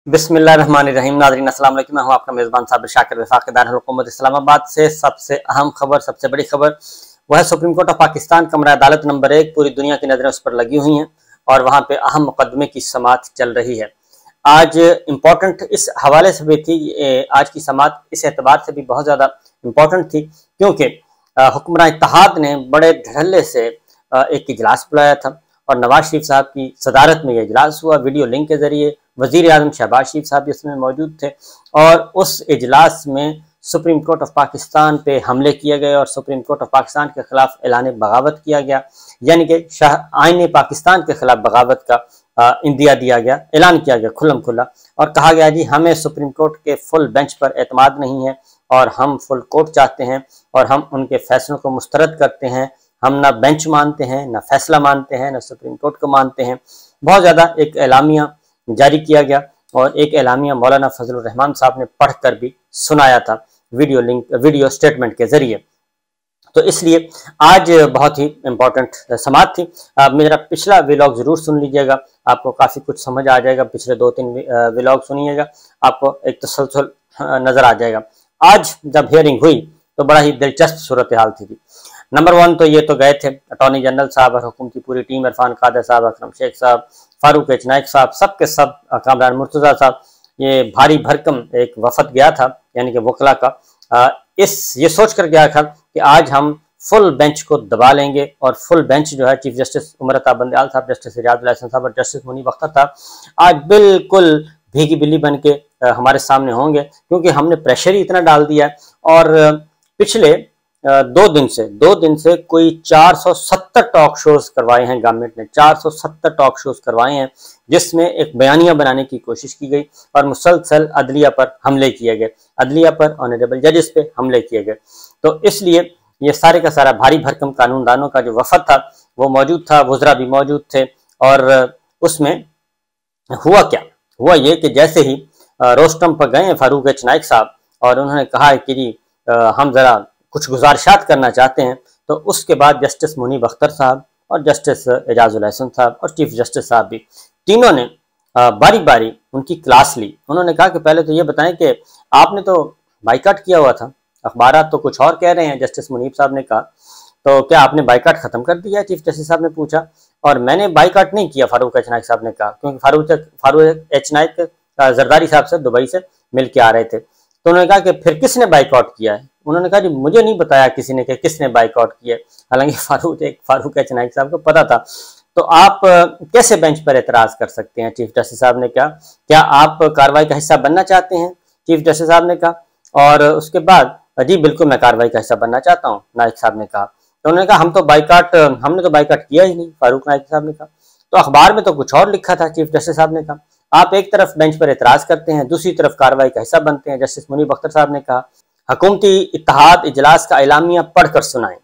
बिस्मिल्लाहिर्रहमानिर्रहीम। नाज़रीन अस्सलाम वालेकुम। मैं हूं आपका मेज़बान साबिर शाकिर वफाक़ दारुल हुकूमत इस्लामाबाद से। सबसे अहम खबर, सबसे बड़ी खबर वह है सुप्रीम कोर्ट ऑफ पाकिस्तान कमरा अदालत नंबर 1। पूरी दुनिया की नज़रें उस पर लगी हुई हैं और वहाँ पे अहम मुकदमे की समाअत चल रही है। आज इम्पोर्टेंट इस हवाले से भी थी, आज की समाअत इस एतबार से भी बहुत ज़्यादा इम्पोर्टेंट थी क्योंकि हुक्मरान इत्तेहाद ने बड़े धड़ल्ले से एक इजलास बुलाया था और नवाज शरीफ साहब की सदारत में यह इजलास हुआ। वीडियो लिंक के जरिए वज़ीर आज़म शहबाज शरीफ साहब भी इसमें मौजूद थे और उस इजलास में सुप्रीम कोर्ट ऑफ पाकिस्तान पे हमले किए गए और सुप्रीम कोर्ट ऑफ पाकिस्तान के खिलाफ ऐलान बगावत किया गया, यानी कि आईन पाकिस्तान के खिलाफ बगावत का इंदिया दिया गया, ऐलान किया गया खुल्लम खुल्ला और कहा गया जी हमें सुप्रीम कोर्ट के फुल बेंच पर एतमाद नहीं है और हम फुल कोर्ट चाहते हैं और हम उनके फैसलों को मुस्तरद करते हैं। हम ना बेंच मानते हैं, ना फैसला मानते हैं, ना सुप्रीम कोर्ट को मानते हैं। बहुत ज़्यादा एक एलामिया जारी किया गया और एक एलामिया मौलाना फजलुर रहमान साहब ने पढ़कर भी सुनाया था वीडियो स्टेटमेंट के जरिए। तो इसलिए आज बहुत ही इम्पोर्टेंट समाअत थी। मेरा पिछला व्लॉग जरूर सुन लीजिएगा, आपको काफ़ी कुछ समझ आ जाएगा। पिछले 2-3 व्लॉग सुनिएगा, आपको एक तसलसल नज़र आ जाएगा। आज जब हियरिंग हुई तो बड़ा ही दिलचस्प सूरत हाल थी। नंबर 1 तो ये तो गए थे अटॉर्नी जनरल साहब और हुकूमत की पूरी टीम, इरफान कादर साहब, अकरम शेख साहब, फारूक एच नाइक साहब, सब के सब, कामरान मुर्तज़ा साहब, ये भारी भरकम एक वफद गया था यानी कि वकला का। ये सोच कर गया था कि आज हम फुल बेंच को दबा लेंगे और फुल बेंच जो है चीफ जस्टिस उमर अता बंदयाल साहब, जस्टिस इजाजुल एहसन साहब और जस्टिस मुनीब अख्तर साहब आज बिल्कुल भीगी बिल्ली बन के हमारे सामने होंगे क्योंकि हमने प्रेशर ही इतना डाल दिया है। और पिछले 2 दिन से कोई 470 टॉक शोज करवाए हैं गवर्नमेंट ने, 470 टॉक शोज करवाए हैं जिसमें एक बयानिया बनाने की कोशिश की गई और मुसलसल अदलिया पर हमले किए गए, अदलिया पर, ऑनरेबल जजेस पे हमले किए गए। तो इसलिए ये सारे का सारा भारी भरकम कानूनदानों का जो वफद था वो मौजूद था, वुज़रा भी मौजूद थे। और उसमें हुआ क्या, हुआ ये कि जैसे ही रोस्टम पर गए फारूक एच नाइक साहब और उन्होंने कहा कि जी हम ज़रा कुछ गुजारिशात करना चाहते हैं, तो उसके बाद जस्टिस मुनीब अख्तर साहब और जस्टिस इजाजुल एहसन साहब और चीफ जस्टिस साहब भी, तीनों ने बारी बारी उनकी क्लास ली। उन्होंने कहा कि पहले तो ये बताएं कि आपने तो बाइकाट किया हुआ था, अखबारात तो कुछ और कह रहे हैं। जस्टिस मुनीब साहब ने कहा तो क्या आपने बाइकाट ख़त्म कर दिया? चीफ जस्टिस साहब ने पूछा। और मैंने बाइकाट नहीं किया, फारूक एच नाइक साहब ने कहा, क्योंकि फारूक एच नाइक जरदारी साहब से दुबई से मिल के आ रहे थे। तो उन्होंने कहा कि फिर किसने बाइकआउट किया है? उन्होंने कहा जी मुझे नहीं बताया किसी ने कि किसने बाइकआउट किया। हालांकि फारूक एच नाइक साहब को पता था। तो आप कैसे बेंच पर एतराज़ कर सकते हैं? चीफ जस्टिस साहब ने कहा क्या आप कार्रवाई का हिस्सा बनना चाहते हैं? चीफ जस्टिस साहब ने कहा। और उसके बाद जी बिल्कुल मैं कार्रवाई का हिस्सा बनना चाहता हूँ, नाइक साहब ने कहा। तो उन्होंने कहा हमने तो बाइकआउट किया ही नहीं, फारूक नाइक साहब ने कहा। तो अखबार में तो कुछ और लिखा था, चीफ जस्टिस साहब ने कहा। आप एक तरफ बेंच पर एतराज़ करते हैं, दूसरी तरफ कार्रवाई का हिस्सा बनते हैं। जस्टिस मुनीब अख्तर साहब ने कहा हुकूमती इत्तेहाद इजलास का एलामिया पढ़कर सुनाएं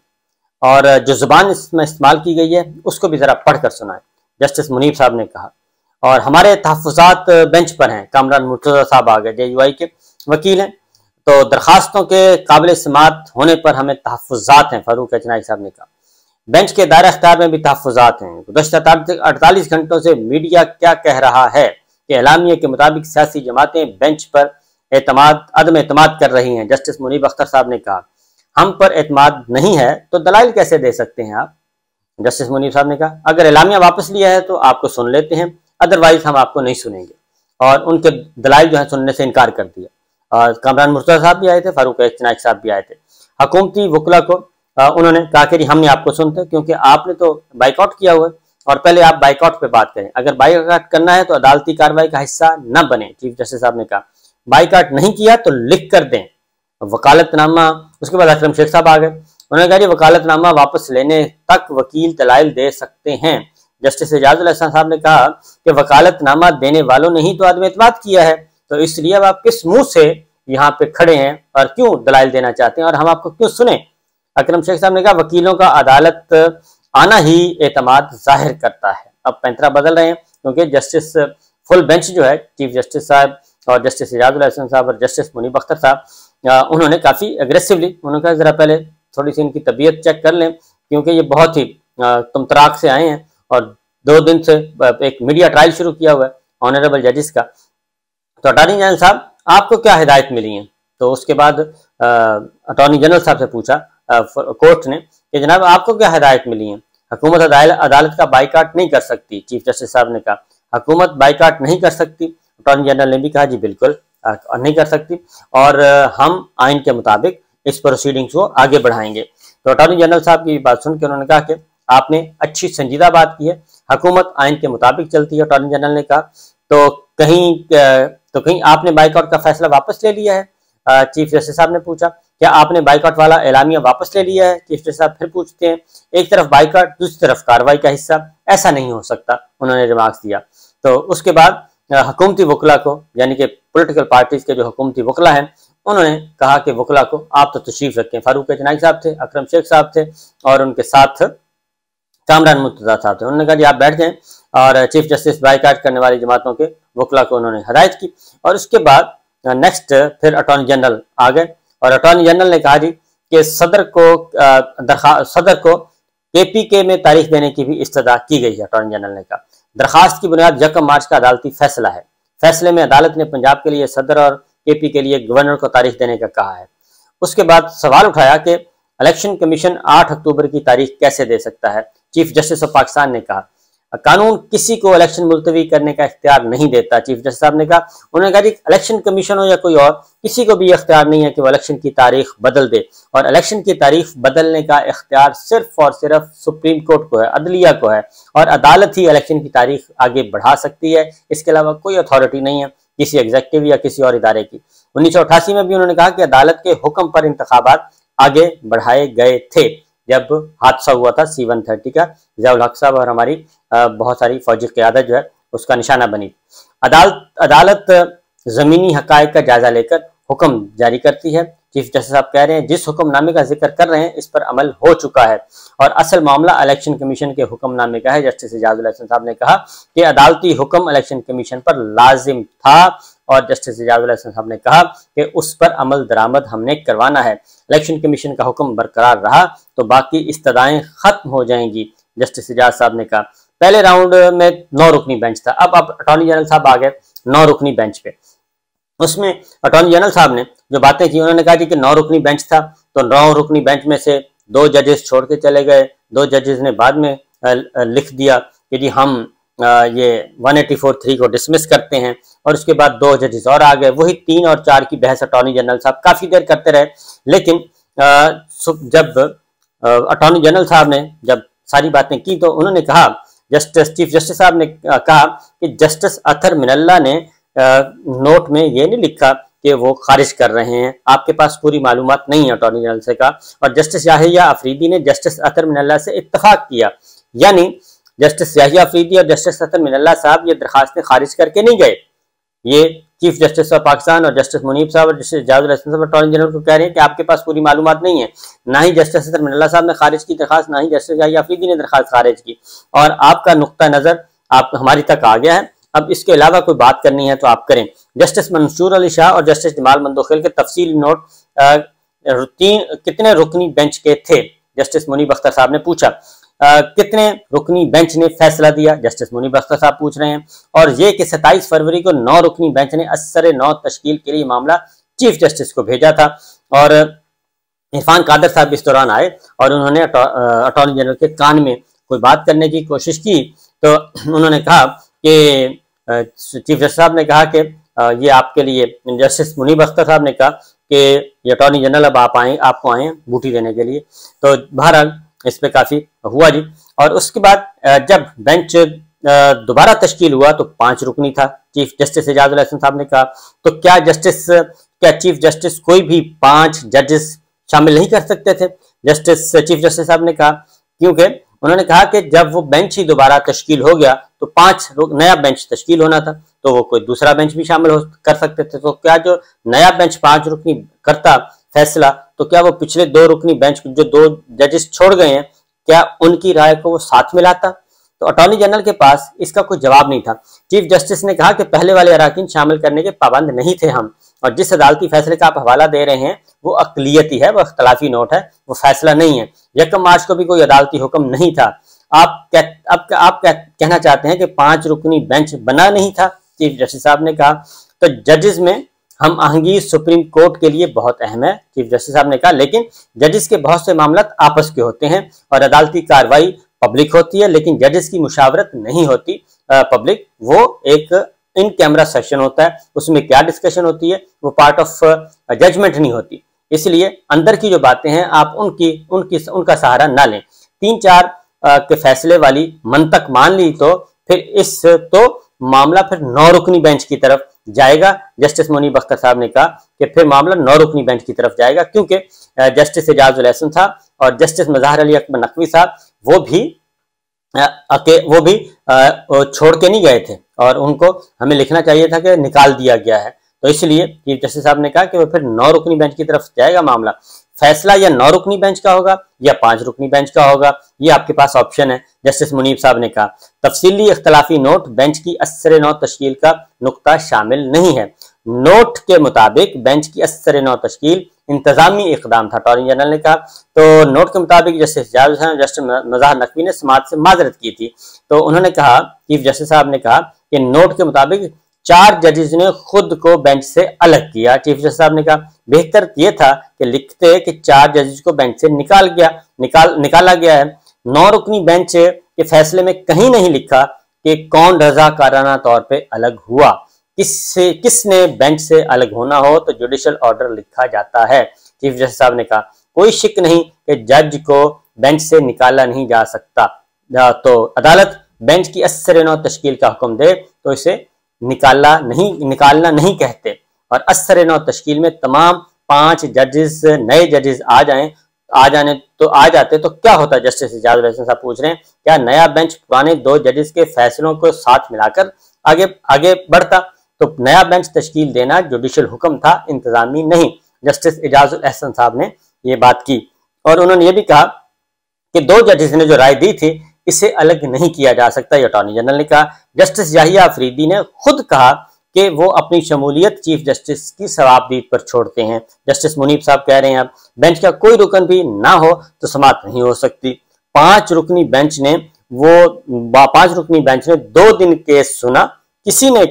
और जो जुबान इसमें इस्तेमाल की गई है उसको भी ज़रा पढ़कर सुनाएं, जस्टिस मुनीब साहब ने कहा। और हमारे तहफ़्फ़ुज़ात बेंच पर हैं। कामरान मुर्तज़ा साहब आ गए, JUI के वकील हैं, तो दरखास्तों के काबिल समाअत होने पर हमें तहफ़्फ़ुज़ात हैं, फारूक एच नाइक साहब ने कहा। बेंच के दायरा इख्तियार में भी तहफ़्फ़ुज़ात हैं। गुज़श्ता 48 घंटों से मीडिया क्या कह रहा है कि एलामिया के मुताबिक सियासी जमातें बेंच पर अदम एतमाद कर रही हैं। जस्टिस मुनीब अख्तर साहब ने कहा हम पर एतमाद नहीं है तो दलाइल कैसे दे सकते हैं आप? जस्टिस मुनीब साहब ने कहा अगर एलामिया वापस लिया है तो आपको सुन लेते हैं, अदरवाइज हम आपको नहीं सुनेंगे। और उनके दलाइल जो है सुनने से इनकार कर दिया। कामरान मुर्तज़ा साहब भी आए थे, फारूक एच नाइक साहब भी आए थे। हुकूमती वकला को उन्होंने कहा कि हम नहीं आपको सुनते क्योंकि आपने तो बाइकआउट किया हुआ है और पहले आप बाइकआउट पे बात करें। अगर बाइकआउट करना है तो अदालती कार्रवाई का हिस्सा न बने। चीफ जस्टिस साहब ने कहा बाइकआउट नहीं किया तो लिख कर दें वकालतनामा। उसके बाद अकरम शेख साहब आ गए, उन्होंने कहा वकालतनामा वापस लेने तक वकील दलाइल दे सकते हैं। जस्टिस इजाजुल एहसन साहब ने कहा कि वकालतनामा देने वालों ने ही तो आदम एतमाद किया है, तो इसलिए अब आप किस मुंह से यहाँ पे खड़े हैं और क्यों दलाइल देना चाहते हैं और हम आपको क्यों सुने? अकरम शेख साहब ने कहा वकीलों का अदालत आना ही एतमाद जाहिर करता है। अब पैंतरा बदल रहे हैं क्योंकि जस्टिस फुल बेंच जो है, चीफ जस्टिस साहब और जस्टिस इजाजुल एहसन साहब और जस्टिस मुनीब अख्तर साहब, उन्होंने काफ़ी एग्रेसिवली उन्होंने कहा ज़रा पहले थोड़ी सी इनकी तबीयत चेक कर लें क्योंकि ये बहुत ही तुमतराक से आए हैं और 2 दिन से एक मीडिया ट्रायल शुरू किया हुआ है ऑनरेबल जजेस का। तो अटॉर्नी जनरल साहब आपको क्या हिदायत मिली है? तो उसके बाद अटॉर्नी जनरल साहब से पूछा कोर्ट ने कि जनाब आपको क्या हिदायत मिली है? हुकूमत अदालत का बाइकाट नहीं कर सकती, चीफ जस्टिस साहब ने कहा हुकूमत बाइकाट नहीं कर सकती। अटॉर्नी जनरल ने भी कहा जी बिल्कुल नहीं कर सकती और हम आइन के मुताबिक इस प्रोसीडिंग्स को आगे बढ़ाएंगे। तो अटॉर्नी जनरल साहब की बात सुन के उन्होंने कहा कि आपने अच्छी संजीदा बात की है, हुकूमत आइन के मुताबिक चलती है। अटॉर्नी जनरल ने कहा तो कहीं आपने बाइकआउट का फैसला वापस ले लिया है? चीफ जस्टिस साहब ने पूछा क्या आपने बाइकआउट वाला एलामिया वापस ले लिया है? चीफ जस्टिस साहब फिर पूछते हैं एक तरफ बाइकआउट दूसरी तरफ कार्रवाई का हिस्सा, ऐसा नहीं हो सकता, उन्होंने रिमार्क्स दिया। तो उसके बाद हुकूमती वकला को यानी कि पॉलिटिकल पार्टीज के जो हुकूमती वकला हैं उन्होंने कहा कि वकला को आप तो तशरीफ रखें। फारूक चनाई साहब थे, अकरम शेख साहब थे और उनके साथ कामरान मुर्तजा साहब थे। उन्होंने कहा जी आप बैठ जाएं और चीफ जस्टिस बाइकाट करने वाली जमातों के वकला को उन्होंने हदायत की। और उसके बाद नेक्स्ट फिर अटॉर्नी जनरल आ गए और अटॉर्नी जनरल ने कहा जी कि सदर को KPK में तारीख देने की भी इस्तदा की गई है। अटॉर्नी जनरल ने कहा दरखास्त की बुनियाद 1 मार्च का अदालती फैसला है। फैसले में अदालत ने पंजाब के लिए सदर और KP के लिए गवर्नर को तारीख देने का कहा है। उसके बाद सवाल उठाया कि इलेक्शन कमीशन 8 अक्टूबर की तारीख कैसे दे सकता है? चीफ जस्टिस ऑफ पाकिस्तान ने कहा कानून किसी को इलेक्शन मुलतवी करने का इख्तियार नहीं देता। चीफ जस्टिस साहब ने कहा, उन्होंने कहा जी इलेक्शन कमीशन हो या कोई और, किसी को भी इख्तियार नहीं है कि वो इलेक्शन की तारीख बदल दे और इलेक्शन की तारीख बदलने का इख्तियार सिर्फ और सिर्फ सुप्रीम कोर्ट को है, अदलिया को है और अदालत ही इलेक्शन की तारीख आगे बढ़ा सकती है। इसके अलावा कोई अथॉरिटी नहीं है किसी एग्जीक्यूटिव या किसी और इदारे की। 1988 में भी उन्होंने कहा कि अदालत के हुक्म पर इंतखाबात आगे बढ़ाए गए थे जब हादसा हुआ था C-130 का। ज़ियाउल हक साहब और हमारी बहुत सारी फौजी क़यादत जो है उसका निशाना बनी। अदालत ज़मीनी हक़ाइक़ का जायजा लेकर हुक्म जारी करती है। चीफ जस्टिस साहब कह रहे हैं जिस हुक्मनामे का जिक्र कर रहे हैं इस पर अमल हो चुका है और असल मामला इलेक्शन कमीशन के हुक्मनामे का है। जस्टिस एजाजुल हसन साहब ने कहा कि अदालती हुक्म इलेक्शन कमीशन पर लाजिम था और जस्टिस एजाजुल हसन साहब ने कहा कि उस पर अमल दरामद हमने करवाना है। इलेक्शन कमीशन का हुक्म बरकरार रहा तो बाकी इस्तदाएं खत्म हो जाएंगी, जस्टिस एजाज साहब ने कहा। पहले राउंड में 9 रुकनी बेंच था, अब अटॉर्नी जनरल साहब आ गए 9 रुकनी बेंच पे। उसमें अटॉर्नी जनरल साहब ने जो बातें की उन्होंने कहा कि 9 रुकनी बेंच था तो 9 रुकनी बेंच में से 2 जजेस छोड़ के चले गए। 2 जजेस ने बाद में लिख दिया कि जी हम ये 184(3) को डिसमिस करते हैं और उसके बाद 2 जजेस और आ गए। वही 3 और 4 की बहस अटॉर्नी जनरल साहब काफी देर करते रहे, लेकिन जब अटॉर्नी जनरल साहब ने जब सारी बातें की तो उन्होंने कहा, चीफ जस्टिस साहब ने कहा कि जस्टिस अतर मिनल्ला ने नोट में ये नहीं लिखा कि वो खारिज कर रहे हैं, आपके पास पूरी मालूमात नहीं है, अटॉर्नी जनरल से कहा। और जस्टिस याहिया अफरीदी ने जस्टिस अतर मिनल्ला से इत्तफाक किया, यानी जस्टिस याहिया अफरीदी और जस्टिस अतर मिनल्ला साहब ये दरखास्तें खारिज करके नहीं गए। ये चीफ जस्टिस ऑफ पाकिस्तान और जस्टिस मुनीब साहब और जस्टिस एजाजुल हसन साहब अटॉर्नी जनरल को कह रहे हैं कि आपके पास पूरी मालूमात नहीं है। ना ही जस्टिस अतर मिनल्ला साहब ने खारिज की दरखास्त, ना ही जस्टिस याहिया अफरीदी ने दरखास्त खारिज की और आपका नुक्ता नजर आप हमारी तक आ गया है। अब इसके अलावा कोई बात करनी है तो आप करें। जस्टिस मंसूर अली शाह और जस्टिस जमाल मंदोखेल के तफसीली नोट कितने रुकनी बेंच के थे? जस्टिस मुनीब अख्तर साहब ने पूछा। कितने रुकनी बेंच ने फैसला दिया? जस्टिस मुनीब अख्तर साहब पूछ रहे हैं। और ये कि 27 फरवरी को 9 रुकनी बेंच ने असर 9 तश्कील के लिए मामला चीफ जस्टिस को भेजा था और इरफान कादर साहब इस दौरान आए और उन्होंने अटॉर्नी जनरल के कान में कोई बात करने की कोशिश की तो उन्होंने कहा कि चीफ जस्टिस साहब ने कहा कि ये आपके लिए, जस्टिस मुनीब अख्तर साहब ने कहा कि ये अटॉर्नी जनरल अब आपको आए बूटी देने के लिए। तो बहरहाल इस पे काफी हुआ जी। और उसके बाद जब बेंच दोबारा तश्कील हुआ तो 5 रुकनी था। चीफ जस्टिस एजाजुल हसन साहब ने कहा तो क्या चीफ जस्टिस कोई भी 5 जजेस शामिल नहीं कर सकते थे? चीफ जस्टिस साहब ने कहा क्योंकि उन्होंने कहा कि जब वो बेंच ही दोबारा तश्कील हो गया तो 5 नया बेंच तश्कील होना था तो वो कोई दूसरा बेंच भी शामिल कर सकते थे। तो क्या जो नया बेंच 5 रुकनी करता फैसला तो क्या वो पिछले 2 रुकनी बेंच जो 2 जजेस छोड़ गए हैं क्या उनकी राय को वो साथ में लाता? तो अटॉर्नी जनरल के पास इसका कोई जवाब नहीं था। चीफ जस्टिस ने कहा कि पहले वाले अराकीन शामिल करने के पाबंद नहीं थे हम, और जिस अदालती फैसले का आप हवाला दे रहे हैं वो अकलियती है, वो अख्तलाफी नोट है, वो फैसला नहीं है। 1 मार्च को भी कोई अदालती हुक्म नहीं था। आप कहना चाहते हैं कि 5 रुकनी बेंच बना नहीं था? चीफ जस्टिस साहब ने कहा तो जजेस में हम आहंगी सुप्रीम कोर्ट के लिए बहुत अहम है, चीफ जस्टिस साहब ने कहा, लेकिन जजेस के बहुत से मामला आपस के होते हैं और अदालती कार्रवाई पब्लिक होती है, लेकिन जजेस की मुशावरत नहीं होती पब्लिक। वो एक इन कैमरा सेशन होता है, उसमें क्या डिस्कशन होती है वो पार्ट ऑफ जजमेंट नहीं होती। इसलिए अंदर की जो बातें हैं आप उनका सहारा ना लें। 3-4 के फैसले वाली मंतक मान ली तो फिर मामला फिर 9 रुकनी बेंच की तरफ जाएगा। जस्टिस मुनीब अख्तर साहब ने कहा कि फिर मामला 9 रुकनी बेंच की तरफ जाएगा, क्योंकि जस्टिस एजाजुल एहसन साहब और जस्टिस मज़हर अली अकबर नकवी साहब वो भी छोड़ के नहीं गए थे और उनको हमें लिखना चाहिए था कि निकाल दिया गया है। तो इसलिए चीफ जस्टिस साहब ने कहा कि वो फिर 9 रुकनी बेंच की तरफ जाएगा मामला। फैसला या 9 रुकनी बेंच का होगा या 5 रुकनी बेंच का होगा, ये आपके पास ऑप्शन है। जस्टिस मुनीब साहब ने कहा तफसीली इख्तलाफी नोट बेंच की असर नौ तश्कील का नुक्ता शामिल नहीं है। नोट के मुताबिक बेंच की असर नौ तश्कील इंतजामी इकदाम था, अटॉर्नी जनरल ने कहा। तो नोट के मुताबिक जस्टिस मज़हर नकवी ने समाअत से माजरत की थी। तो उन्होंने कहा, चीफ जस्टिस साहब ने कहा कि नोट के मुताबिक 4 जजेस ने खुद को बेंच से अलग किया। चीफ जस्टिस साहब ने कहा बेहतर यह था कि लिखते कि 4 जजेस को बेंच से निकाला गया है। 9 रुकनी बेंच के फैसले में कहीं नहीं लिखा कि कौन रजाकाराना तौर पे अलग हुआ। किसने बेंच से अलग होना हो तो जुडिशल ऑर्डर लिखा जाता है। चीफ जस्टिस साहब ने कहा कोई शिक नहीं कि जज को बेंच से निकाला नहीं जा सकता। तो अदालत बेंच की असर नौ तश्कील का हुक्म दे तो इसे निकालना नहीं कहते। और असर नौ तश्कील में तमाम 5 जजेस नए जजेस आ जाते तो क्या होता। जस्टिस एजाजुल एहसन साहब पूछ रहे हैं क्या नया बेंच पुराने 2 जजेस के फैसलों को साथ मिलाकर आगे बढ़ता। तो नया बेंच तश्कील देना जुडिशल हुक्म था, इंतजामी नहीं। जस्टिस एजाजुल एहसन साहब ने ये बात की और उन्होंने ये भी कहा कि 2 जजेस ने जो राय दी थी इसे अलग नहीं किया जा सकता, ये अटॉर्नी जनरल ने कहा। जस्टिस याहिया अफरीदी ने खुद कहा कि वो अपनी शमूलियत चीफ जस्टिस की सवाबदीद पर छोड़ते हैं। जस्टिस मुनीब साहब कह रहे हैं अब बेंच का कोई रुकन भी ना हो तो समाअत नहीं हो सकती। 5 रुकनी बेंच ने 2 दिन केस सुना। किसने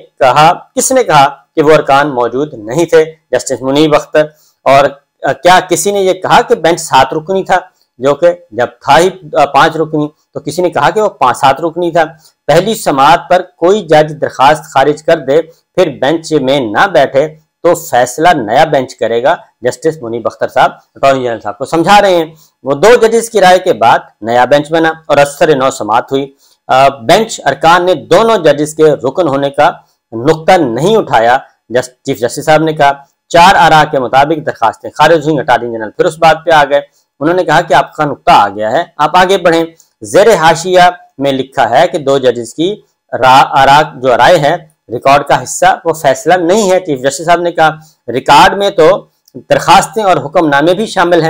कहा कि वो अरकान मौजूद नहीं थे। जस्टिस मुनीब अख्तर और क्या किसी ने ये कहा कि बेंच 7 रुकनी था, जो कि जब था ही 5 रुकनी, तो किसी ने कहा कि वो 7 रुकनी था। पहली समाअत पर कोई जज दरखास्त खारिज कर दे फिर बेंच में ना बैठे तो फैसला नया बेंच करेगा। जस्टिस मुनीब अख्तर साहब अटॉर्नी जनरल साहब को समझा रहे हैं। वो 2 जजेस की राय के बाद नया बेंच बना और असर नौ समाअत हुई। बेंच अरकान ने दोनों जजेस के रुकन होने का नुक्ता नहीं उठाया। चीफ जस्टिस साहब ने कहा 4 आरा के मुताबिक दरखास्तें खारिज हुई। अटॉर्नी जनरल फिर उस बात पे आ गए। उन्होंने कहा कि आपका नुक्ता आ गया है, आप आगे बढ़ें। ज़ेर हाशिया में लिखा है कि 2 जजेस की जो राय है रिकॉर्ड का हिस्सा, वो फैसला नहीं है। चीफ जस्टिस साहब ने कहा रिकॉर्ड में तो दरखास्तें और हुक्मनामे भी शामिल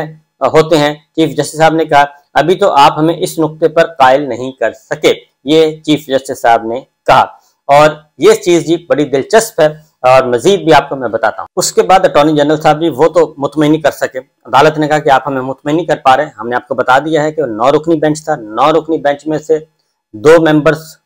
होते हैं। चीफ जस्टिस साहब ने कहा अभी तो आप हमें इस नुक्ते पर कायल नहीं कर सके, ये चीफ जस्टिस साहब ने कहा। और ये चीज जी बड़ी दिलचस्प है और मजीद भी आपको मैं बताता हूँ। उसके बाद अटॉर्नी जनरल साहब जी वो तो मुतमईन नहीं कर सके। अदालत ने कहा कि आप हमें मुतमईन नहीं कर पा रहे, हमने आपको बता दिया है कि 9 रुकनी बेंच था। 9 रुकनी बेंच में से 4 मेंबर्स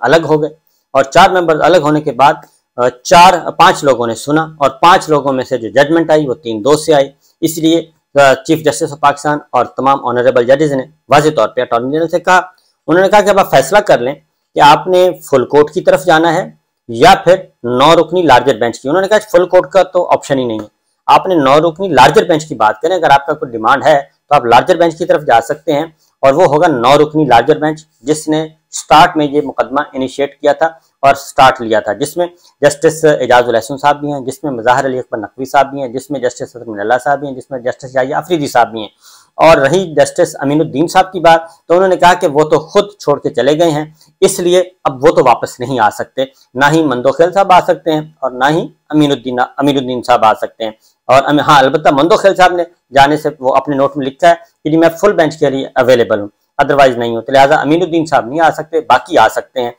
अलग हो गए और 4 मेंबर्स अलग होने के बाद 5 लोगों ने सुना और 5 लोगों में से जो जजमेंट आई वो 3-2 से आई। इसलिए चीफ जस्टिस ऑफ पाकिस्तान और तमाम ऑनरेबल जजेस ने वाज़ेह तौर पे अटॉर्नी जनरल से कहा, उन्होंने कहा कि अब आप फैसला कर लें कि आपने फुल कोर्ट की तरफ जाना है या फिर 9 रुकनी लार्जर बेंच की। उन्होंने कहा फुल कोर्ट का तो ऑप्शन ही नहीं है, आपने 9 रुकनी लार्जर बेंच की बात करें। अगर आपका कोई डिमांड है तो आप लार्जर बेंच की तरफ जा सकते हैं और वो होगा 9 रुकनी लार्जर बेंच, जिसने स्टार्ट में ये मुकदमा इनिशिएट किया था और स्टार्ट लिया था, जिसमें जस्टिस एजाजुल एहसन साहब भी हैं, जिसमें मज़हर अली अकबर नकवी साहब भी हैं, जिसमें जस्टिस मिनल्ला साहब भी हैं, जिसमें जस्टिस याहिया अफरीदी साहब भी हैं। और रही जस्टिस अमीनुद्दीन साहब की बात, तो उन्होंने कहा कि वो तो खुद छोड़ के चले गए हैं, इसलिए अब वो तो वापस नहीं आ सकते। ना ही मंदोखेल साहब आ सकते हैं और ना ही अमीनुद्दीन साहब आ सकते हैं। और हाँ, अलबत्ता मंदोखेल साहब ने जाने से वो अपने नोट में लिखा है कि जी मैं फुल बेंच के लिए अवेलेबल हूँ, अदरवाइज नहीं होते, लिहाजा अमीनुद्दीन साहब नहीं आ सकते, बाकी आ सकते हैं।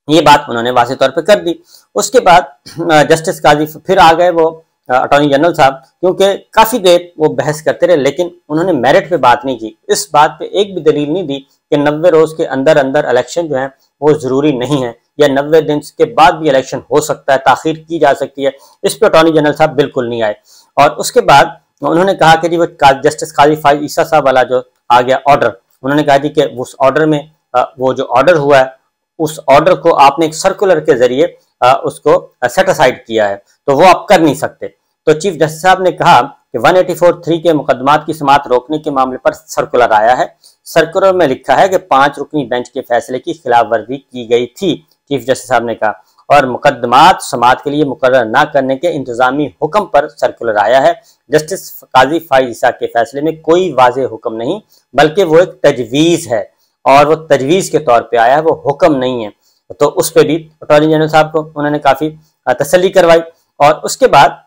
ये बात उन्होंने वाज़ेह तौर पे कर दी। उसके बाद जस्टिस काजी फिर आ गए वो अटॉर्नी जनरल साहब, क्योंकि काफ़ी देर वो बहस करते रहे लेकिन उन्होंने मेरिट पे बात नहीं की। इस बात पे एक भी दलील नहीं दी कि 90 रोज़ के अंदर अंदर इलेक्शन जो है वो ज़रूरी नहीं है या 90 दिन के बाद भी इलेक्शन हो सकता है, ताखीर की जा सकती है। इस पर अटॉर्नी जनरल साहब बिल्कुल नहीं आए। और उसके बाद उन्होंने कहा कि जी वो जस्टिस काजी फाइज ईसा साहब वाला जो आ गया ऑर्डर, उन्होंने कहा जी कि उस ऑर्डर में वो जो ऑर्डर हुआ है उस ऑर्डर को आपने एक सर्कुलर के जरिए उसको सेट असाइड किया है, तो वो आप कर नहीं सकते। तो चीफ जस्टिस साहब ने कहा कि 184(3) के मुकदमात की समाअत रोकने के मामले पर सर्कुलर आया है। सर्कुलर में लिखा है कि 5 रुकनी बेंच के फैसले की खिलाफ वर्जी की गई थी, चीफ जस्टिस साहब ने कहा, और मुकदमात समाअत के लिए मुकर्रर न करने के इंतजामी हुक्म पर सर्कुलर आया है। जस्टिस काजी फाइज ईसा के फैसले में कोई वाज़ेह हुक्म नहीं, बल्कि वो एक तजवीज़ है और वो तजवीज़ के तौर पे आया है, वो हुक्म नहीं है। तो उस पर भी अटॉर्नी जनरल साहब को उन्होंने काफ़ी तसल्ली करवाई। और उसके बाद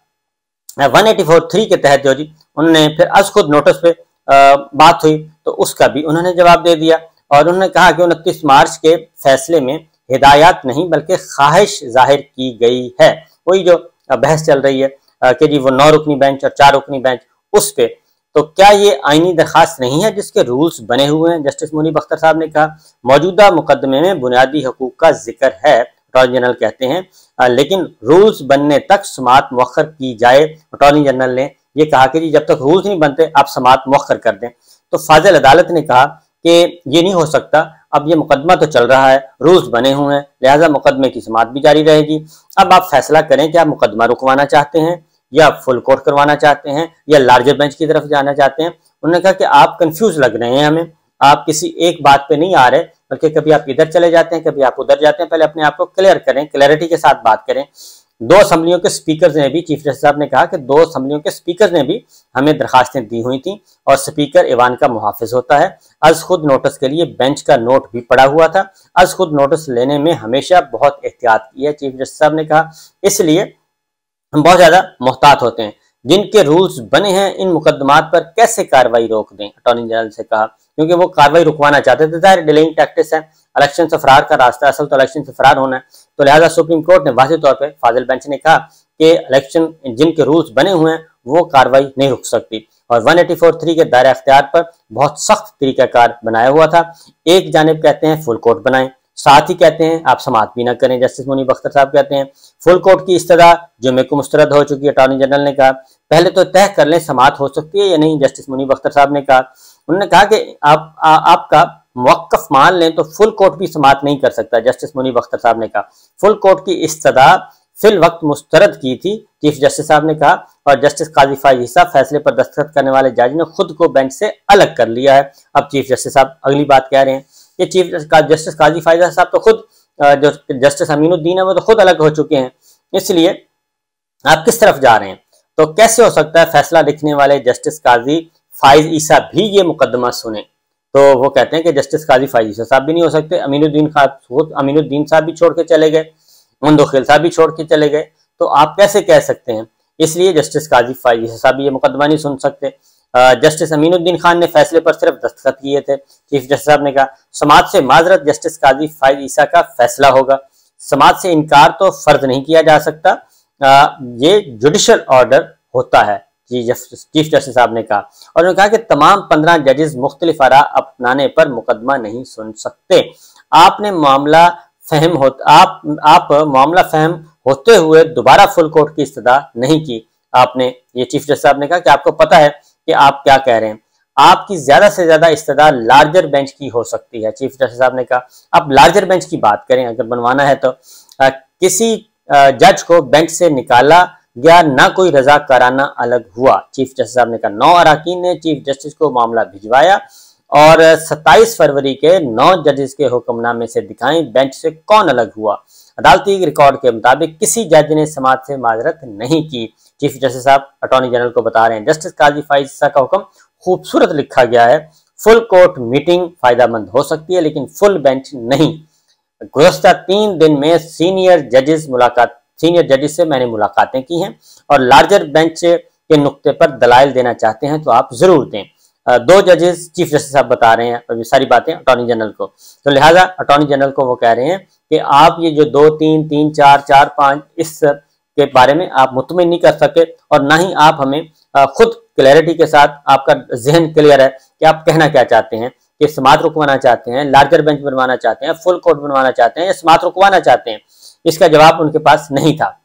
184(3) के तहत जो जी उन्होंने फिर आज खुद नोटिस पे बात हुई तो उसका भी उन्होंने जवाब दे दिया। और उन्होंने कहा कि 29 मार्च के फैसले में हिदायत नहीं बल्कि ख्वाहिश जाहिर की गई है। वही जो बहस चल रही है कि जी वो 9 रुकनी बेंच और 4 रुकनी बेंच, उस पे तो क्या ये आईनी दरखास्त नहीं है जिसके रूल्स बने हुए हैं? जस्टिस मुनीब अख्तर साहब ने कहा मौजूदा मुकदमे में बुनियादी हकूक का जिक्र है, अटॉर्नी जनरल कहते हैं, लेकिन रूल्स बनने तक समाअत मुअख्खर की जाए। अटॉर्नी जनरल ने ये कहा कि जी जब तक रूल्स नहीं बनते आप समाअत मुअख्खर कर दें। तो फाजिल अदालत ने कहा कि ये नहीं हो सकता, अब ये मुकदमा तो चल रहा है, रूल्स बने हुए हैं, लिहाजा मुकदमे की समाअत भी जारी रहेगी। अब आप फैसला करें कि आप मुकदमा रुकवाना चाहते हैं या फुल कोर्ट करवाना चाहते हैं या लार्जर बेंच की तरफ जाना चाहते हैं। उन्होंने कहा कि आप कंफ्यूज लग रहे हैं हमें, आप किसी एक बात पे नहीं आ रहे, बल्कि कभी आप इधर चले जाते हैं, कभी आप उधर जाते हैं। पहले अपने आप को क्लियर करें, क्लैरिटी के साथ बात करें। 2 असम्बलियों के स्पीकर ने भी, चीफ जस्टिस साहब ने कहा कि 2 असम्बलियों के स्पीकर ने भी हमें दरखास्तें दी हुई थी और स्पीकर ईवान का मुहाफिज होता है। अज खुद नोटिस के लिए बेंच का नोट भी पड़ा हुआ था। अज खुद नोटिस लेने में हमेशा बहुत एहतियात की है, चीफ जस्टिस साहब ने कहा, इसलिए हम बहुत ज्यादा मोहतात होते हैं। जिनके रूल्स बने हैं इन मुकदमात पर कैसे कार्रवाई रोक दें, अटॉर्नी जनरल से कहा, क्योंकि वो कार्रवाई रुकवाना चाहते थे। जाहिर डिलेइंग टैक्टिस है, इलेक्शन से फरार का रास्ता, असल तो इलेक्शन से फरार होना है। तो लिहाजा सुप्रीम कोर्ट ने वाज़ेह तौर पे, फाजिल बेंच ने कहा कि इलेक्शन जिनके रूल्स बने हुए हैं वो कार्रवाई नहीं रुक सकती। और 184(3) के दायरा अख्तियार पर बहुत सख्त तरीकाकार बनाया हुआ था। एक जानिब कहते हैं फुल कोर्ट बनाएं, साथ ही कहते हैं आप समाअत भी ना करें। जस्टिस मुनीब अख्तर साहब कहते हैं फुल कोर्ट की इस्तदा जुम्मे को मुस्तरद हो चुकी है। अटॉर्नी जनरल ने कहा पहले तो तय कर लें समाअत हो सकती है या नहीं। जस्टिस मुनीब अख्तर साहब ने कहा, उन्होंने कहा कि आपका मुवक्कफ मान लें तो फुल कोर्ट भी समाअत नहीं कर सकता। जस्टिस मुनीब अख्तर साहब ने कहा फुल कोर्ट की इस्तदा फिल वक्त मुस्तरद की थी, चीफ जस्टिस साहब ने कहा। और जस्टिस काजी फाइज ईसा फैसले पर दस्तखत करने वाले जज ने खुद को बेंच से अलग कर लिया है। अब चीफ जस्टिस साहब अगली बात कह रहे हैं कि चीफ जस्टिस काजी फाइज साहब तो खुद, जो जस्टिस अमीनुद्दीन है वो तो खुद अलग हो चुके हैं, इसलिए आप किस तरफ जा रहे हैं? तो कैसे हो सकता है फैसला लिखने वाले जस्टिस काजी फाइज ईसा भी ये मुकदमा सुने? तो वो कहते हैं कि जस्टिस काजी फाइज ईसा साहब भी नहीं हो सकते, अमीनुद्दीन साहब भी छोड़ के चले गए, मुंदखिल साहब भी छोड़ के चले गए, तो आप कैसे कह सकते हैं? इसलिए जस्टिस काजी फाइज ईसा साहब भी ये मुकदमा नहीं सुन सकते। जस्टिस अमीनुद्दीन खान ने फैसले पर सिर्फ दस्तखत किए थे। चीफ जस्टिस साहब ने कहा समाअत से माजरत जस्टिस काजी फाइज ईसा का फैसला होगा। समाअत से इनकार तो फर्ज नहीं किया जा सकता, ये जुडिशल ऑर्डर होता है, चीफ जस्टिस साहब ने कहा। और उन्होंने कहा कि तमाम 15 जजेस मुख्तलिफ आरा अपनाने पर मुकदमा नहीं सुन सकते। आपने मामला मामला फहम होते हुए दोबारा फुल कोर्ट की इस्तदा नहीं की आपने। ये चीफ जस्टिस साहब ने कहा कि आपको पता है कि आप क्या कह रहे हैं, आपकी ज्यादा से ज्यादा इस्तदा लार्जर बेंच की हो सकती है। चीफ जस्टिस साहब ने कहा आप लार्जर बेंच की बात करें अगर बनवाना है तो। किसी जज को बेंच से निकाला गया, ना कोई रजाकाराना अलग हुआ। चीफ जस्टिस साहब ने कहा 9 अराकीन ने चीफ जस्टिस को मामला भिजवाया और 27 फरवरी के 9 जजेस के हुक्मनामे से दिखाएं बेंच से कौन अलग हुआ। अदालती रिकॉर्ड के मुताबिक किसी जज ने समाअत से माजरत नहीं की। चीफ जस्टिस साहब अटॉर्नी जनरल को बता रहे हैं जस्टिस काजी फाइज ईसा का हुक्म खूबसूरत लिखा गया है, फुल कोर्ट मीटिंग फायदेमंद हो सकती है लेकिन फुल बेंच नहीं। गुज़श्ता 3 दिन में सीनियर जजेस से मैंने मुलाकातें की हैं और लार्जर बेंच के नुक्ते पर दलाइल देना चाहते हैं तो आप जरूर दें। 2 जजेस चीफ जस्टिस साहब बता रहे हैं ये सारी बातें अटॉर्नी जनरल को, तो लिहाजा अटॉर्नी जनरल को वो कह रहे हैं कि आप ये जो 2, 3, 3, 4, 4, 5 इस के बारे में आप मुतमिन नहीं कर सके और ना ही आप हमें खुद क्लैरिटी के साथ, आपका जहन क्लियर है कि आप कहना क्या चाहते हैं कि समात रुकवाना चाहते हैं, लार्जर बेंच बनवाना चाहते हैं, फुल कोर्ट बनवाना चाहते हैं या समात रुकवाना चाहते हैं, इसका जवाब उनके पास नहीं था।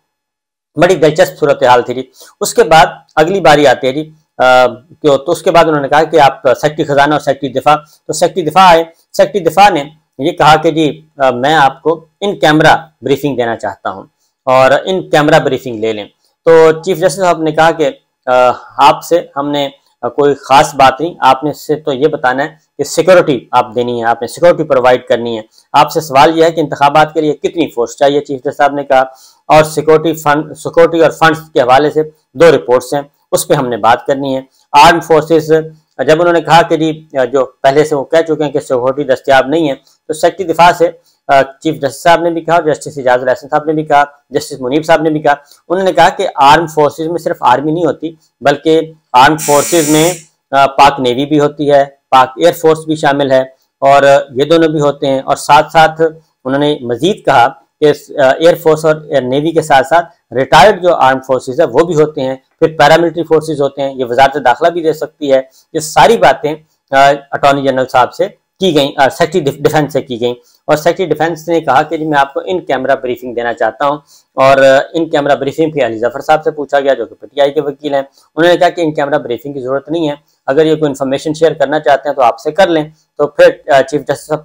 बड़ी दिलचस्प सूरत हाल थी जी। उसके बाद अगली बारी आती है जी क्यों, तो उसके बाद उन्होंने कहा कि आप सेक्रेटरी खजाना और सेक्रेटरी दिफा, तो सेक्रेटरी दिफा आए। सेक्रेटरी दिफा ने ये कहा कि जी मैं आपको इन कैमरा ब्रीफिंग देना चाहता हूं और इन कैमरा ब्रीफिंग ले लें। तो चीफ जस्टिस साहब ने कहा कि आपसे हमने कोई खास बात नहीं, आपने से तो ये बताना है कि सिक्योरिटी आप देनी है, आपने सिक्योरिटी प्रोवाइड करनी है। आपसे सवाल यह है कि इंतखाबात के लिए कितनी फोर्स चाहिए, चीफ जस्टिस साहब ने कहा। और सिक्योरिटी और फंड्स के हवाले से 2 रिपोर्ट्स हैं, उस पर हमने बात करनी है। आर्म फोर्सेस, जब उन्होंने कहा कि जी जो पहले से वो कह चुके हैं कि सिक्योरिटी दस्तियाब नहीं है, तो सेक्रेटरी दिफा से चीफ जस्टिस साहब ने भी कहा, जस्टिस इजाजुल हसन साहब ने भी कहा, जस्टिस मुनीब साहब ने भी कहा। उन्होंने कहा कि आर्म फोर्सेस में सिर्फ आर्मी नहीं होती, बल्कि आर्म फोर्सेस में पाक नेवी भी होती है, पाक एयरफोर्स भी शामिल है, और ये दोनों भी होते हैं। और साथ साथ उन्होंने मजीद कहा कि एयरफोर्स और नेवी के साथ साथ रिटायर्ड जो आर्म फोर्सेज है वो भी होते हैं, फिर पैरामिलिट्री फोर्सेज होते हैं, ये वजारत दाखिला भी दे सकती है। ये सारी बातें अटॉर्नी जनरल साहब से की गई, सेक्रेटरी डिफेंस से की गई। और सेक्रेटरी डिफेंस ने कहा कि जी मैं आपको इन कैमरा ब्रीफिंग देना चाहता हूं। और इन कैमरा ब्रीफिंग भी अली जफर साहब से पूछा गया, जो कि पीटीआई के वकील हैं। उन्होंने कहा कि इन कैमरा ब्रीफिंग की जरूरत नहीं है, अगर ये कोई इन्फॉर्मेशन शेयर करना चाहते हैं तो आपसे कर लें। तो फिर चीफ जस्टिस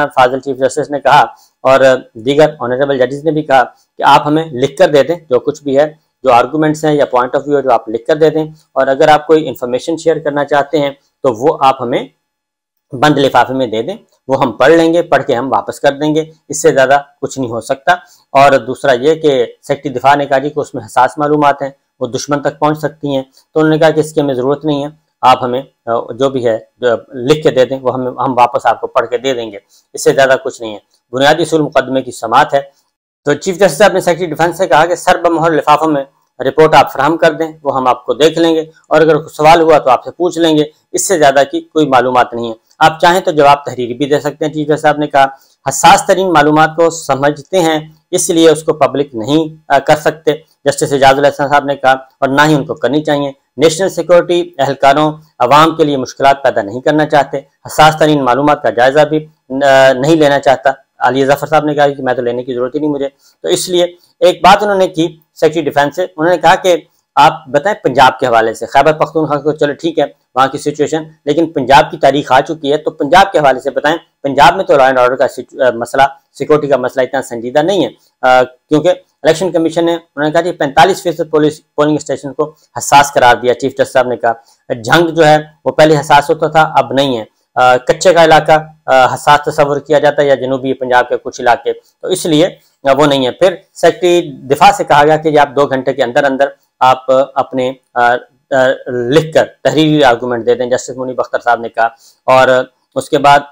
फाजिल चीफ जस्टिस ने कहा और दीगर ऑनरेबल जजेस ने भी कहा कि आप हमें लिख कर दे दें, जो कुछ भी है, जो आर्गूमेंट्स हैं या पॉइंट ऑफ व्यू है, जो आप लिख कर दे दें। और अगर आप कोई इन्फॉर्मेशन शेयर करना चाहते हैं तो वो आप हमें बंद लिफाफे में दे दें, वो हम पढ़ लेंगे, पढ़ के हम वापस कर देंगे, इससे ज़्यादा कुछ नहीं हो सकता। और दूसरा ये कि सेक्रेटरी दिफा ने कहा कि उसमें हसास मालूमात हैं, वो दुश्मन तक पहुंच सकती हैं, तो उन्होंने कहा कि इसकी हमें ज़रूरत नहीं है, आप हमें जो भी है लिख के दे दें, वो हम वापस आपको पढ़ के दे देंगे, इससे ज़्यादा कुछ नहीं है। बुनियादी उसूल मुकदमे की समात है। तो चीफ जस्टिस साहब ने सेक्रेटरी डिफेंस से कहा कि सरबमोहर लिफाफों में रिपोर्ट आप फराहम कर दें, वो हम आपको देख लेंगे, और अगर कुछ सवाल हुआ तो आपसे पूछ लेंगे, इससे ज़्यादा की कोई मालूमात नहीं है। आप चाहें तो जवाब तहरीरी भी दे सकते हैं। चीफ जस्टिस साहब ने कहा हसास तरीन मालूमात को समझते हैं, इसलिए उसको पब्लिक नहीं कर सकते, जस्टिस इजाजुल हसन साहब ने कहा, और ना ही उनको करनी चाहिए। नेशनल सिक्योरिटी एहलकारों अवाम के लिए मुश्किलात पैदा नहीं करना चाहते, हसास तरीन मालूमात का जायजा भी नहीं लेना चाहता। अली जफर साहब ने कहा कि मैं तो लेने की जरूरत ही नहीं मुझे, तो इसलिए एक बात उन्होंने की सेक्रेटरी डिफेंस से, उन्होंने कहा कि आप बताएं पंजाब के हवाले से, खैबर पख्तूनख्वा को चलो ठीक है वहाँ की सिचुएशन, लेकिन पंजाब की तारीख आ चुकी है, तो पंजाब के हवाले से बताएं। पंजाब में तो लॉ एंड ऑर्डर का मसला, सिक्योरिटी का मसला इतना संजीदा नहीं है, क्योंकि इलेक्शन कमीशन ने उन्होंने कहा कि 45% पोलिंग स्टेशन को हसास करार दिया। चीफ जस्टिस साहब ने कहा जंग जो है वो पहले हसास होता था, अब नहीं है। कच्चे का इलाका हसास तस्वर किया जाता है, या जनूबी पंजाब के कुछ इलाके, तो इसलिए वो नहीं है। फिर सेक्रेटरी दिफा से कहा गया कि आप 2 घंटे के अंदर अंदर आप अपने लिखकर तहरीरी आर्गूमेंट दे दें, जस्टिस मुनीब अख्तर साहब ने कहा, और उसके बाद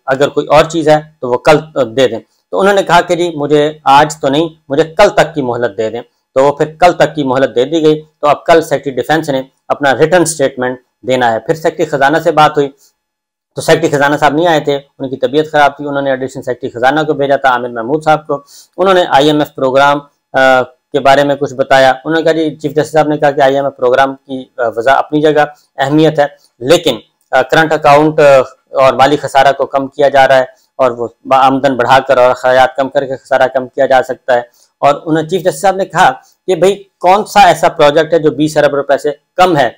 अगर कोई और चीज़ है तो वो कल दे दें। तो उन्होंने कहा कि जी मुझे आज तो नहीं, मुझे कल तक की मोहलत दे दें, तो वो फिर कल तक की मोहलत दे दी गई। तो अब कल सेक्रेटरी डिफेंस ने अपना रिटर्न स्टेटमेंट देना है। फिर सेक्रेटरी खजाना से बात हुई, तो सेक्रेटरी खजाना साहब नहीं आए थे, उनकी तबीयत खराब थी, उन्होंने एडिशनल सेक्रेटरी खजाना को भेजा था, आमिर महमूद साहब को। उन्होंने IMF प्रोग्राम के बारे में कुछ बताया। उन्होंने कहा जी चीफ जस्टिस साहब ने कहा कि IMF प्रोग्राम की वजह अपनी जगह अहमियत है, लेकिन करंट अकाउंट और माली खसारा को कम किया जा रहा है, और वो आमदन बढ़ाकर और खर्चात कम करके खसारा कम किया जा सकता है। और उन्होंने चीफ जस्टिस साहब ने कहा कि भाई कौन सा ऐसा प्रोजेक्ट है जो 20 अरब रुपए से कम है।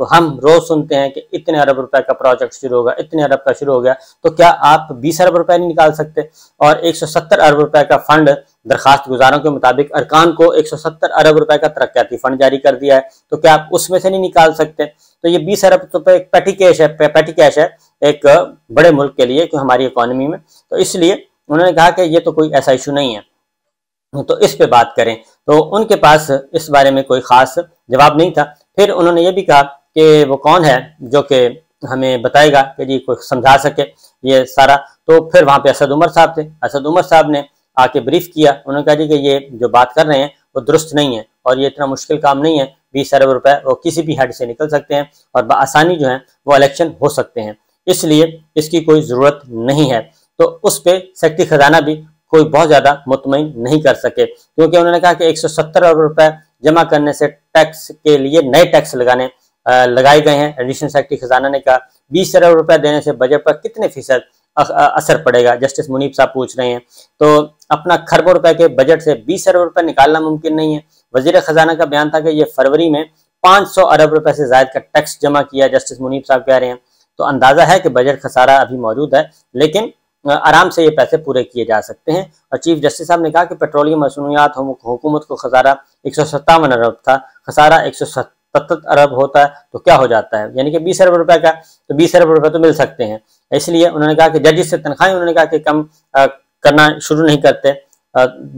हम रोज सुनते हैं कि इतने अरब रुपए का प्रोजेक्ट शुरू होगा, इतने अरब का शुरू हो गया, तो क्या आप 20 अरब रुपए नहीं निकाल सकते? और 170 अरब रुपए का फंड दरखास्त गुजारों के मुताबिक अरकान को 170 अरब रुपए का तरक्याती फंड जारी कर दिया है, तो क्या आप उसमें से नहीं निकाल सकते? तो ये 20 अरब रुपए एक पेटी कैश है एक बड़े मुल्क के लिए, कि हमारी इकोनॉमी में, तो इसलिए उन्होंने कहा कि ये तो कोई ऐसा इशू नहीं है, तो इस पे बात करें। तो उनके पास इस बारे में कोई खास जवाब नहीं था। फिर उन्होंने ये भी कहा कि वो कौन है जो कि हमें बताएगा कि जी कोई समझा सके ये सारा। तो फिर वहाँ पे असद उमर साहब थे। असद उमर साहब ने आके ब्रीफ किया। उन्होंने कहा जी कि ये जो बात कर रहे हैं वो दुरुस्त नहीं है, और ये इतना मुश्किल काम नहीं है। 20 अरब रुपए वो किसी भी हेड से निकल सकते हैं, और बआसानी जो है वो इलेक्शन हो सकते हैं, इसलिए इसकी कोई ज़रूरत नहीं है। तो उस पर सेक्रेटरी खजाना भी कोई बहुत ज़्यादा मुतमईन नहीं कर सके, क्योंकि उन्होंने कहा कि 170 अरब रुपए जमा करने से टैक्स के लिए नए टैक्स लगाने लगाए गए हैं। एडिशनल सेक्रेटरी खजाना ने कहा 20 अरब रुपए देने से बजट पर कितने फीसद असर पड़ेगा, जस्टिस मुनीब साहब पूछ रहे हैं। तो अपना खरबों रुपए के बजट से 20 अरब रुपए निकालना मुमकिन नहीं है। वजीर खजाना का बयान था कि ये फरवरी में 500 अरब रुपए से ज्यादा का टैक्स जमा किया, जस्टिस मुनीब साहब कह रहे हैं। तो अंदाजा है कि बजट खसारा अभी मौजूद है, लेकिन आराम से ये पैसे पूरे किए जा सकते हैं। और चीफ जस्टिस साहब ने कहा कि पेट्रोलियम मसनूयात हुकूमत को खसारा 157 अरब था, खसारा 177 अरब होता है तो क्या हो जाता है, यानी कि 20 अरब रुपए का, तो 20 अरब रुपए तो मिल सकते हैं। इसलिए उन्होंने कहा कि जजिस से तनख्वाहें उन्होंने कहा कि कम करना शुरू नहीं करते,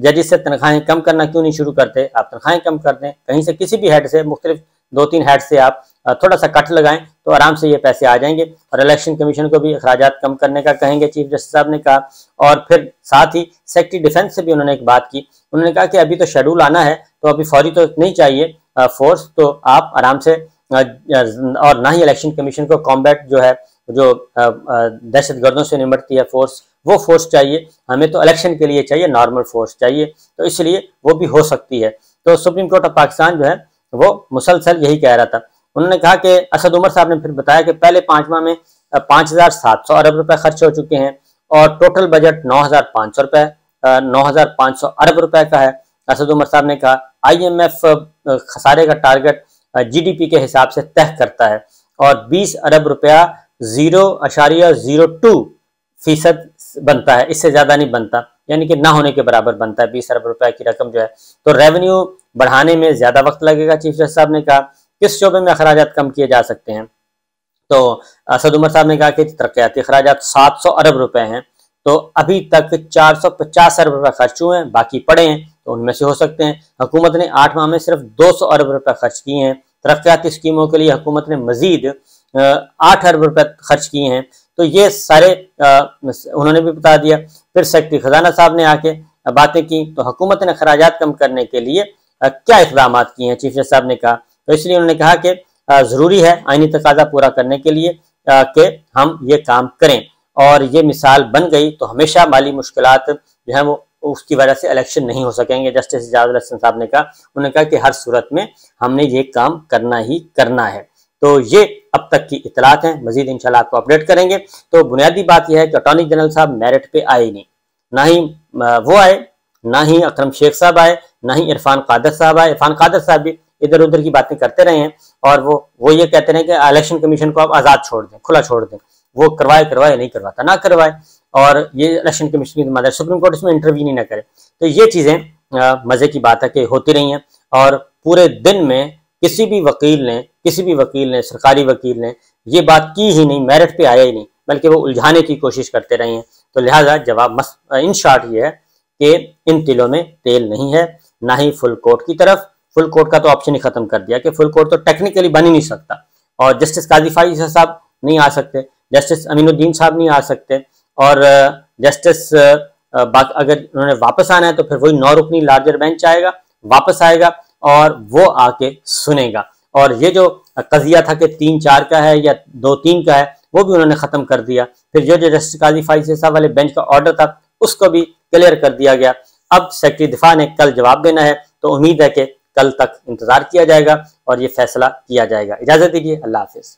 जजिस से तनख्वाहें कम करना क्यों नहीं शुरू करते, आप तनख्वाहें कम कर दें, कहीं से किसी भी हेड से मुख्तलिफ 2-3 हेड से आप थोड़ा सा कट लगाएं तो आराम से ये पैसे आ जाएंगे। और इलेक्शन कमीशन को भी अखराजात कम करने का कहेंगे, चीफ जस्टिस साहब ने कहा। और फिर साथ ही सेक्रेटरी डिफेंस से भी उन्होंने एक बात की, उन्होंने कहा कि अभी तो शेड्यूल आना है, तो अभी फौरी तो नहीं चाहिए फोर्स, तो आप आराम से और ना ही इलेक्शन कमीशन को कॉम्बैट जो है, जो दहशतगर्दों से निपटती है फोर्स, वो फोर्स चाहिए, हमें तो इलेक्शन के लिए चाहिए, नॉर्मल फोर्स चाहिए, तो इसलिए वो भी हो सकती है। तो सुप्रीम कोर्ट ऑफ पाकिस्तान जो है वो मुसलसल यही कह रहा था। उन्होंने कहा कि असद उमर साहब ने फिर बताया कि पहले 5 माह में 5700 अरब रुपए खर्च हो चुके हैं और टोटल बजट 9500 अरब रुपए का है। असद उमर साहब ने कहा IMF खसारे का टारगेट GDP के हिसाब से तय करता है और 20 अरब रुपया 0.02% बनता है, इससे ज्यादा नहीं बनता, यानी कि ना होने के बराबर बनता है 20 अरब रुपए की रकम जो है। तो रेवेन्यू बढ़ाने में ज्यादा वक्त लगेगा, चीफ जस्टिस साहब ने कहा। किस शोबे में अखराजात कम किए जा सकते हैं, तो असद उमर साहब ने कहा कि तरक्याती अखराजात 700 अरब रुपए हैं, तो अभी तक 450 अरब रुपए खर्च हुए हैं, बाकी पड़े हैं, तो उनमें से हो सकते हैं। हुकूमत ने 8 माह में सिर्फ 200 अरब रुपए खर्च किए हैं। तरक्याती स्कीमों के लिए हुकूमत ने मजीद 8 अरब रुपए खर्च किए हैं। तो ये सारे उन्होंने भी बता दिया। फिर सेक्रेटरी खजाना साहब ने आके बातें की, तो हुकूमत ने अखराजात कम करने के लिए क्या इक़दाम किए हैं, चीफ जस्टिस साहब ने कहा। तो इसलिए उन्होंने कहा कि ज़रूरी है आईनी तकाजा पूरा करने के लिए कि हम ये काम करें, और ये मिसाल बन गई तो हमेशा माली मुश्किलात जो है वो उसकी वजह से इलेक्शन नहीं हो सकेंगे। जस्टिस इजाजुल हसन साहब ने कहा, उन्होंने कहा कि हर सूरत में हमने ये काम करना ही करना है। तो ये अब तक की इतलात हैं, मजीद इंशाल्लाह आपको अपडेट करेंगे। तो बुनियादी बात यह है कि अटॉर्नी जनरल साहब मेरिट पे आए नहीं, ना ही वो आए, ना ही अकरम शेख साहब आए, ना ही इरफान कादर साहब आए। इरफान कादर साहब भी इधर उधर की बातें करते रहे हैं और वो ये कहते रहे कि इलेक्शन कमीशन को आप आज़ाद छोड़ दें, खुला छोड़ दें, वो करवाए नहीं करवाता ना करवाए, और ये इलेक्शन कमीशन की जिम्मेदारी, सुप्रीम कोर्ट इसमें इंटरव्यू नहीं करे। तो ये चीज़ें मज़े की बात है कि होती रही हैं, और पूरे दिन में किसी भी वकील ने सरकारी वकील ने ये बात की ही नहीं, मेरिट पे आया ही नहीं, बल्कि वो उलझाने की कोशिश करते रहे हैं। तो लिहाजा जवाब इन शॉर्ट ये है कि इन तिलों में तेल नहीं है, ना ही फुल कोर्ट की तरफ। फुल कोर्ट का तो ऑप्शन ही खत्म कर दिया कि फुल कोर्ट तो टेक्निकली बन ही नहीं सकता, और जस्टिस काजी फाइज़ साहब नहीं आ सकते, जस्टिस अमीनुद्दीन साहब नहीं आ सकते, और जस्टिस अगर उन्होंने वापस आना है तो फिर वही 9 रुकनी लार्जर बेंच आएगा, वापस आएगा और वो आके सुनेगा। और ये जो कजिया था कि 3-4 का है या 2-3 का है, वो भी उन्होंने खत्म कर दिया। फिर जो जस्टिस काजी फाइज़ साहब वाले बेंच का ऑर्डर था उसको भी क्लियर कर दिया गया। अब सेक्रेटरी दिफा ने कल जवाब देना है, तो उम्मीद है कि कल तक इंतजार किया जाएगा और ये फैसला किया जाएगा। इजाजत दीजिए, अल्लाह हाफिज।